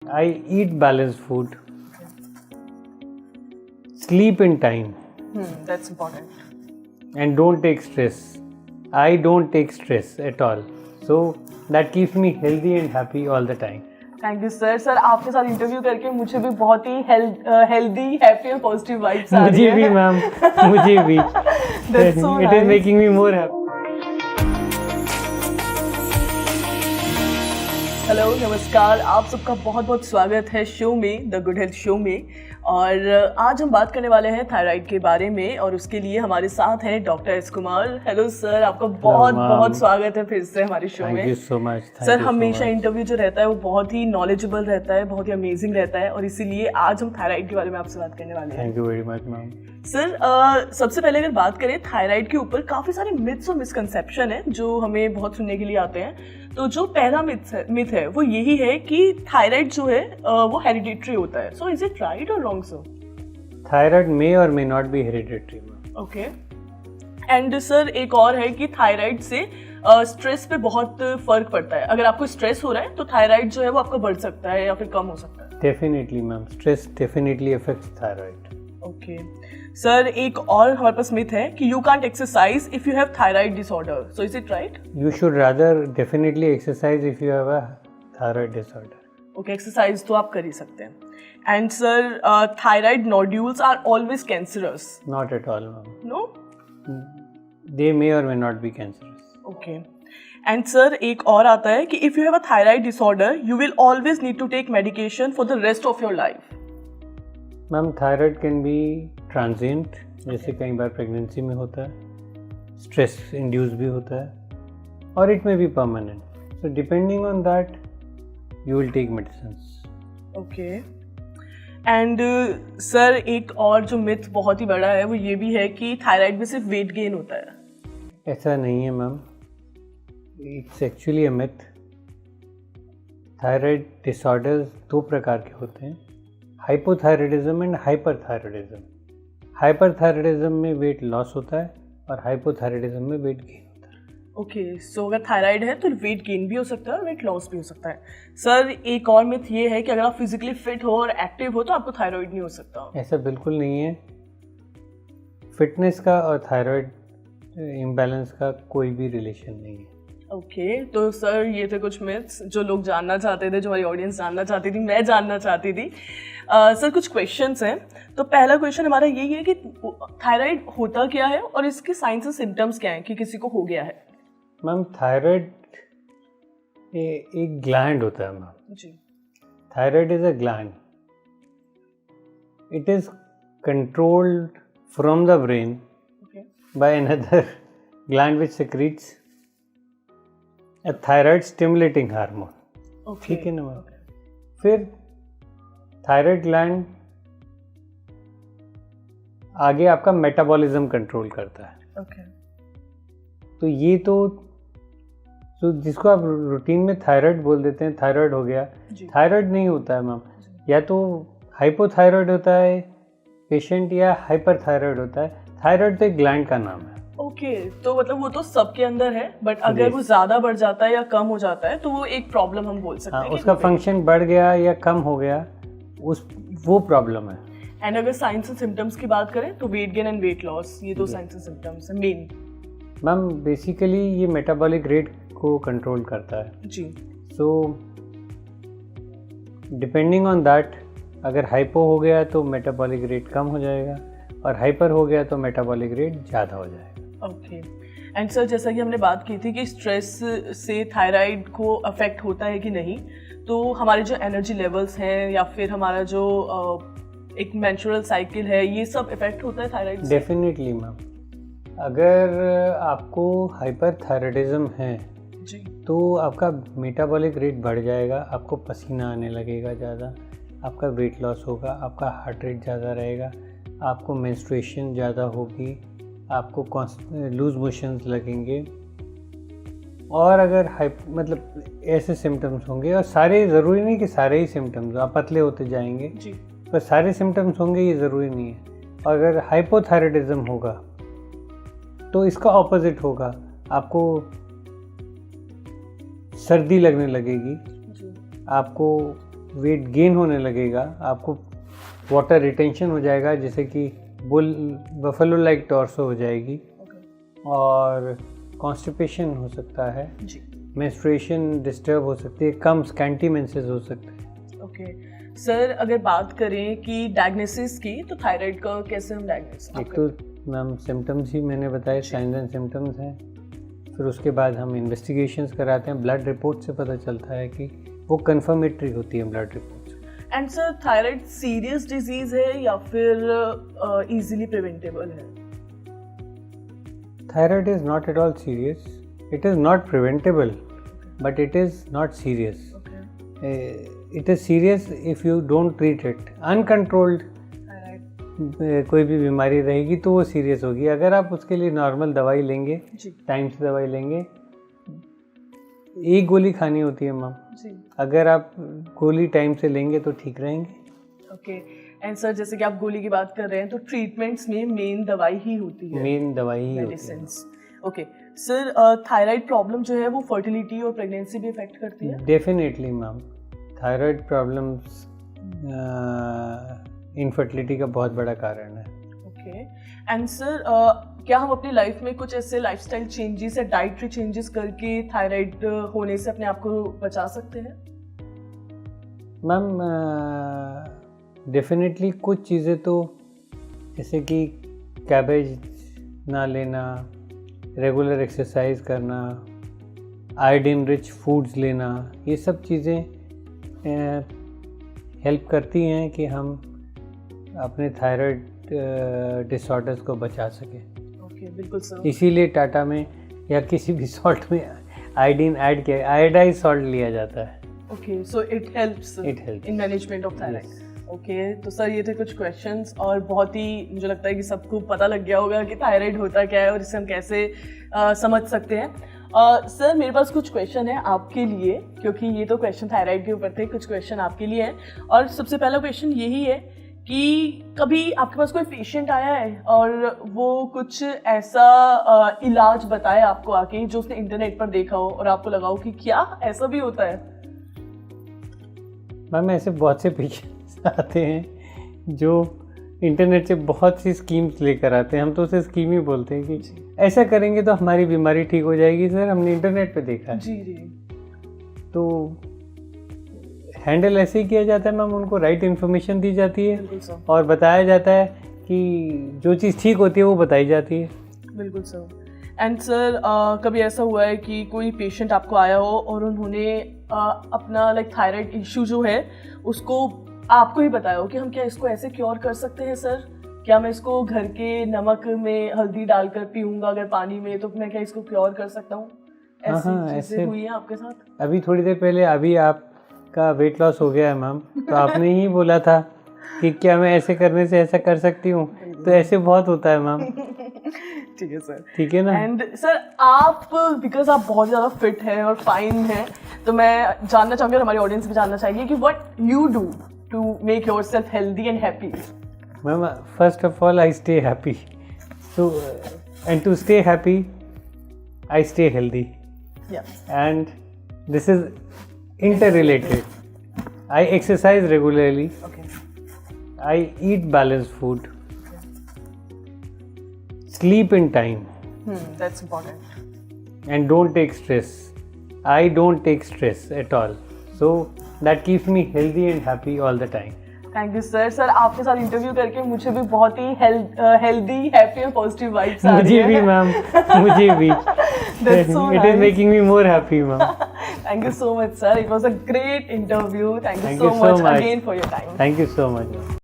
I eat balanced food. Sleep in time. That's important. And don't take stress. I don't take stress at all. So that keeps me healthy and happy all the time. Thank you sir. Sir आपके साथ interview करके मुझे भी बहुत ही healthy, happy और positive vibes आ रही है। मुझे भी मैम, मुझे भी। That's so It is nice. making me more happy. Hello, नमस्कार, आप सबका बहुत बहुत स्वागत है शो में, द गुड हेल्थ शो में। और आज हम बात करने वाले हैं थायराइड के बारे में और उसके लिए हमारे साथ हैं doctor S Kumar. Hello sir, आपका बहुत बहुत स्वागत है फिर से हमारे शो में। Thank you so much sir, हमेशा इंटरव्यू जो रहता है वो बहुत ही नॉलेजेबल रहता है, बहुत ही अमेजिंग रहता है और इसीलिए आज हम थायराइड के बारे में आपसे बात करने वाले हैं। Thank you very much ma'am. Sir, सबसे पहले अगर बात करें थायराइड के ऊपर, काफ़ी सारे मिथ्स और मिसकंसेप्शन हैं जो हमें बहुत सुनने के लिए आते हैं। तो जो पहला मिथ है वो यही है कि थायराइड जो है वो हेरिडिटरी होता है। सो इज इट राइट और रॉन्ग सर? थायराइड मे और may not be hereditary. Okay. And sir, एक और है कि थायराइड से स्ट्रेस पे बहुत फर्क पड़ता है। अगर आपको स्ट्रेस हो रहा है तो थायराइड जो है वो आपका बढ़ सकता है या फिर कम हो सकता है। Definitely ma'am, stress definitely affects thyroid. Okay sir, एक और हमारे पास मिथ है कि you can't exercise if you have thyroid disorder. So is it right? You should rather definitely exercise if you have a thyroid disorder. Okay, exercise तो आप कर ही सकते हैं। And sir, thyroid nodules are always cancerous. Not at all, ma'am. No? They may or may not be cancerous. Okay. And sir, एक और आता है कि if you have a thyroid disorder you will always need to take medication for the rest of your life. Ma'am, thyroid can be transient, जैसे कई बार pregnancy में होता है, स्ट्रेस इंड्यूस भी होता है, और it may be permanent. So depending on that you will take medicines. Okay. And sir, एक और जो मिथ बहुत ही बड़ा है वो ये भी है कि थायराइड में सिर्फ वेट गेन होता है। ऐसा नहीं है ma'am, it's actually a myth. Thyroid disorders दो प्रकार के होते हैं, हाइपोथायराइडिज्म एंड हाइपरथायराइडिज्म। हाइपरथायराइडिज्म में वेट लॉस होता है और हाइपोथायराइडिज्म में वेट गेन होता है। ओके, सो अगर थायराइड है तो वेट गेन भी हो सकता है और वेट लॉस भी हो सकता है। सर, एक और मिथ ये है कि अगर आप फिजिकली फिट हो और एक्टिव हो तो आपको थायराइड नहीं हो सकता। ऐसा बिल्कुल नहीं है। फिटनेस का और थायराइड इम्बैलेंस का कोई भी रिलेशन नहीं है। ओके, तो सर ये थे कुछ मिथ्स जो लोग जानना चाहते थे, जो हमारी ऑडियंस जानना चाहती थी, मैं जानना चाहती थी। सर, कुछ क्वेश्चंस हैं। तो पहला क्वेश्चन हमारा यही है कि थायराइड होता क्या है और इसके साइंस एंड सिम्टम्स क्या हैं कि किसी को हो गया है? मैम, थायराइड एक ग्लैंड होता है मैम। जी। Thyroid is a gland. It is controlled from the brain by another gland which secretes a thyroid stimulating hormone. ठीक है ना मैम? फिर थायराइड ग्लैंड आगे आपका मेटाबॉलिज्म कंट्रोल करता है। तो ये तो जिसको आप रूटीन में थायराइड बोल देते हैं, थायराइड हो गया, थायराइड नहीं होता है मैम। या तो हाइपोथायराइड होता है पेशेंट या हाइपरथायराइड होता है। थायराइड तो एक ग्लैंड का नाम है। ओके, तो मतलब वो तो सबके अंदर है, बट अगर वो ज्यादा बढ़ जाता है या कम हो जाता है तो वो एक प्रॉब्लम हम बोल सकते हैं। उसका फंक्शन बढ़ गया या कम हो गया, वो प्रॉब्लम है। एंड अगर साइंस एंड सिम्टम्स की बात करें तो weight gain and weight loss, ये दो साइंस एंड सिम्टम्स है मेन। मैम, बेसिकली ये मेटाबॉलिक रेट को कंट्रोल करता है। जी। सो डिपेंडिंग ऑन दैट, अगर हाइपो हो गया तो मेटाबॉलिक रेट कम हो जाएगा और हाइपर हो गया तो मेटाबॉलिक रेट ज़्यादा हो जाएगा। ओके। एंड सर, जैसा कि हमने बात की थी कि स्ट्रेस से थायराइड को अफेक्ट होता है कि नहीं, तो हमारे जो एनर्जी लेवल्स हैं या फिर हमारा जो एक मेंस्ट्रुअल साइकिल है, ये सब इफेक्ट होता है थायराइड से? Definitely ma'am. अगर आपको हाइपरथायराइडिज्म है जी, तो आपका मेटाबॉलिक रेट बढ़ जाएगा, आपको पसीना आने लगेगा ज़्यादा, आपका वेट लॉस होगा, आपका हार्ट रेट ज़्यादा रहेगा, आपको मेंस्ट्रुएशन ज़्यादा होगी, आपको लूज मोशंस लगेंगे। और अगर मतलब ऐसे सिम्टम्स होंगे, और सारे ज़रूरी नहीं कि सारे ही सिम्टम्स, आप पतले होते जाएंगे जी, पर सारे सिम्टम्स होंगे ये ज़रूरी नहीं है। और अगर हाइपोथायराइडिज्म होगा तो इसका ऑपोजिट होगा, आपको सर्दी लगने लगेगी, जी, आपको वेट गेन होने लगेगा, आपको वाटर रिटेंशन हो जाएगा, जैसे कि बफेलो लाइक टॉर्सो हो जाएगी, और कॉन्स्टिपेशन हो सकता है, मेंस्ट्रुएशन डिस्टर्ब हो सकती है, कम स्कैंटी मेंसेस हो सकते हैं। ओके सर, अगर बात करें कि डायग्नोसिस की, तो थायराइड का कैसे हम डायग्नोस? एक तो मैम सिम्टम्स ही मैंने बताए, साइंस एंड सिम्टम्स हैं, फिर उसके बाद हम इन्वेस्टिगेशंस कराते हैं, ब्लड रिपोर्ट से पता चलता है कि वो कंफर्मेटरी होती है blood report. And sir, thyroid serious disease है या फिर इजीली प्रिवेंटेबल है? Thyroid is not at all serious, it is not preventable, but it is not serious. It is serious if you don't treat it. Uncontrolled कोई भी बीमारी रहेगी तो वो सीरियस होगी। अगर आप उसके लिए नॉर्मल दवाई लेंगे, टाइम से दवाई लेंगे, एक गोली खानी होती है मैम, अगर आप गोली टाइम से लेंगे तो ठीक रहेंगे। ओके एंड सर, जैसे कि आप गोली की बात कर रहे हैं, तो ट्रीटमेंट्स में मेन दवाई ही होती है? मेन दवाई ही medicines. Okay sir, thyroid problem जो है वो फर्टिलिटी और प्रेगनेंसी भी इफेक्ट करती है? Definitely ma'am, thyroid problems infertility का बहुत बड़ा कारण है। ओके एंड सर, क्या हम अपनी लाइफ में कुछ ऐसे लाइफस्टाइल चेंजेस या डाइटरी चेंजेस करके थायराइड होने से अपने आप को बचा सकते हैं? मैम डेफिनेटली कुछ चीज़ें तो, जैसे कि कैबेज ना लेना, रेगुलर एक्सरसाइज करना, आयोडीन रिच फूड्स लेना, ये सब चीज़ें हेल्प करती हैं कि हम अपने थायराइड डिसऑर्डर्स को बचा सकें। ओके, बिल्कुल सर। इसीलिए टाटा में या किसी भी सॉल्ट में आयोडीन ऐड किया, आयोडाइज सॉल्ट लिया जाता है। Okay, so it helps in management of thyroid. Okay, तो सर ये थे कुछ क्वेश्चंस, और बहुत ही मुझे लगता है कि सबको पता लग गया होगा कि थायराइड होता क्या है और इसे हम कैसे समझ सकते हैं। सर, मेरे पास कुछ क्वेश्चन है आपके लिए, क्योंकि ये तो क्वेश्चन थायराइड के ऊपर थे, कुछ क्वेश्चन आपके लिए हैं। और सबसे पहला क्वेश्चन यही है कि कभी आपके पास कोई पेशेंट आया है और वो कुछ ऐसा इलाज बताए आपको आके जो उसने इंटरनेट पर देखा हो और आपको लगा हो कि क्या ऐसा भी होता है? मैम ऐसे बहुत से पेशेंट्स आते हैं जो इंटरनेट से बहुत सी स्कीम्स लेकर आते हैं, हम तो उसे स्कीम ही बोलते हैं कि ऐसा करेंगे तो हमारी बीमारी ठीक हो जाएगी। सर, हमने इंटरनेट पे देखा है। जी। तो हैंडल ऐसे ही किया जाता है मैम, उनको राइट इन्फॉर्मेशन दी जाती है और बताया जाता है कि जो चीज़ ठीक होती है वो बताई जाती है। बिल्कुल सर। एंड सर, कभी ऐसा हुआ है कि कोई पेशेंट आपको आया हो और उन्होंने अपना थायराइड इशू जो है उसको आपको ही बताया हो कि हम क्या इसको ऐसे क्योर कर सकते हैं सर? क्या मैं इसको घर के नमक में हल्दी डालकर पीऊँगा अगर पानी में, तो मैं क्या इसको क्योर कर सकता हूँ? ऐसे हुई है आपके साथ? अभी थोड़ी देर पहले अभी आपका वेट लॉस हो गया है मैम, तो आपने ही बोला था कि क्या मैं ऐसे करने से ऐसा कर सकती हूँ, तो ऐसे बहुत होता है मैम। ठीक है सर, ठीक है ना। एंड सर, आप बिकॉज आप बहुत ज़्यादा फिट हैं और फाइन हैं, तो मैं जानना चाहूँगी और हमारी ऑडियंस भी जानना चाहिए कि what you do to make yourself healthy and happy? Ma'am, first of all, I stay happy. So, and to stay happy, I stay healthy. Yeah. And this is interrelated. I exercise regularly. Okay. I eat balanced food. Okay. Sleep in time. That's important. And don't take stress. I don't take stress at all. So, that keeps me healthy and happy all the time. Thank you sir. Sir, आपके साथ interview करके मुझे भी बहुत ही healthy, happy और positive vibes आ रही है। मुझे भी मैम, मुझे भी। It is making me more happy, ma'am. Thank you so much, sir. It was a great interview. Thank you so much again for your time. Thank you so much.